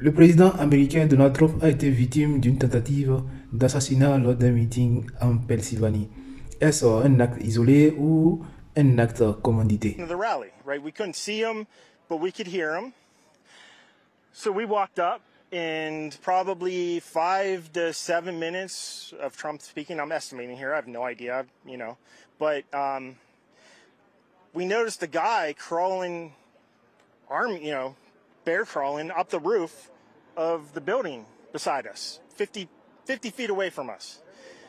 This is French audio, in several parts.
Le président américain Donald Trump a été victime d'une tentative d'assassinat lors d'un meeting en Pennsylvanie. Est-ce un acte isolé ou un acte commandité? The rally, right? We couldn't see him, but we could hear him. So we walked up, and probably 5 to 7 minutes of Trump speaking. I'm estimating here. I have no idea, but we noticed a guy crawling, bear crawling up the roof of the building beside us, 50 feet away from us.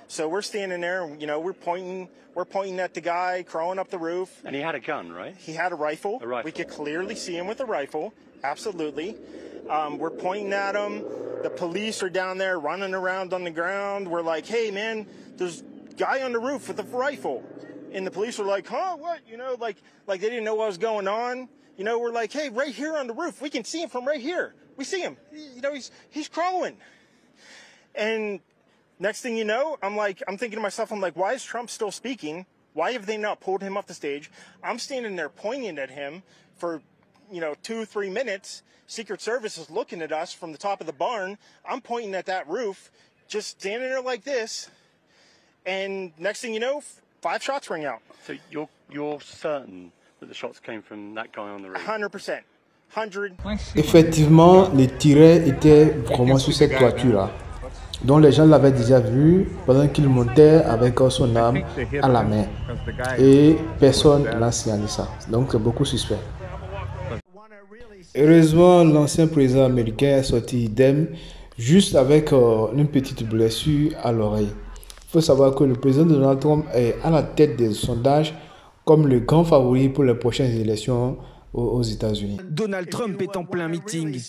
So we're standing there, we're pointing at the guy crawling up the roof. And he had a gun, right? He had a rifle. A rifle. We could clearly see him with a rifle, absolutely. We're pointing at him. The police are down there running around on the ground. We're like, hey man, there's a guy on the roof with a rifle. And the police are like, huh, what? Like they didn't know what was going on. We're like, hey, right here on the roof, we can see him from right here. We see him. He's crawling. And next thing you know, I'm thinking to myself, why is Trump still speaking? Why have they not pulled him off the stage? I'm standing there pointing at him for, 2-3 minutes. Secret Service is looking at us from the top of the barn. I'm pointing at that roof, just standing there like this. And next thing you know, 5 shots ring out. So you're certain that the shots came from that guy on the roof? 100%. 100. Effectivement, les tirets étaient vraiment sur cette toiture-là. Donc les gens l'avaient déjà vu pendant qu'il montait avec son arme à la main. Et personne n'a signalé ça. Donc c'est beaucoup suspect. Heureusement, l'ancien président américain est sorti idem, juste avec une petite blessure à l'oreille. Il faut savoir que le président Donald Trump est à la tête des sondages comme le grand favori pour les prochaines élections aux États-Unis. Donald Trump est en plein meeting,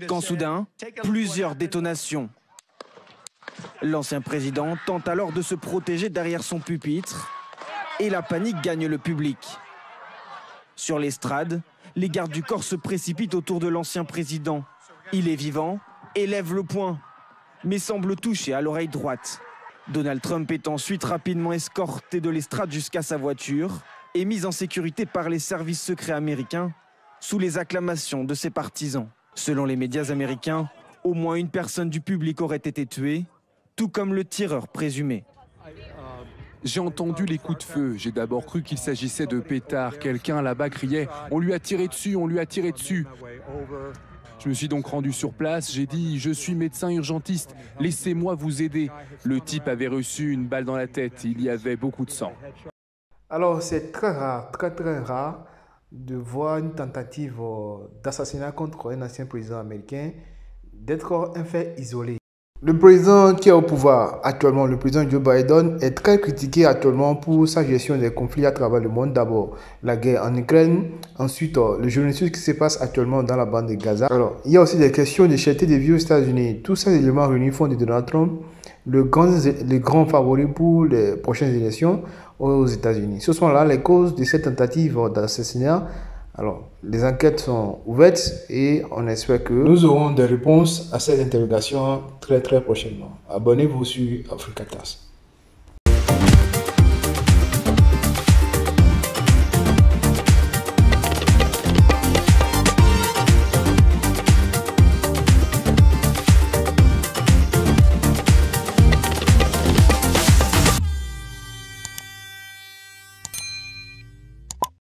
quand soudain, plusieurs détonations. L'ancien président tente alors de se protéger derrière son pupitre et la panique gagne le public. Sur l'estrade, les gardes du corps se précipitent autour de l'ancien président. Il est vivant et lève le poing, mais semble touché à l'oreille droite. Donald Trump est ensuite rapidement escorté de l'estrade jusqu'à sa voiture et mis en sécurité par les services secrets américains sous les acclamations de ses partisans. Selon les médias américains, au moins une personne du public aurait été tuée, tout comme le tireur présumé. J'ai entendu les coups de feu. J'ai d'abord cru qu'il s'agissait de pétards. Quelqu'un là-bas criait « On lui a tiré dessus, on lui a tiré dessus !» Je me suis donc rendu sur place. J'ai dit « Je suis médecin urgentiste, laissez-moi vous aider ». Le type avait reçu une balle dans la tête. Il y avait beaucoup de sang. Alors c'est très rare, très rare de voir une tentative d'assassinat contre un ancien président américain d'être un fait isolé. Le président qui est au pouvoir actuellement, le président Joe Biden, est très critiqué actuellement pour sa gestion des conflits à travers le monde. D'abord, la guerre en Ukraine, ensuite le génocide qui se passe actuellement dans la bande de Gaza. Alors, il y a aussi des questions de cherté de vie aux États-Unis. Tous ces éléments réunis font de Donald Trump le grand favori pour les prochaines élections aux États-Unis. Ce sont là les causes de cette tentative d'assassinat. Alors, les enquêtes sont ouvertes et on espère que nous aurons des réponses à ces interrogations très prochainement. Abonnez-vous sur Africatas.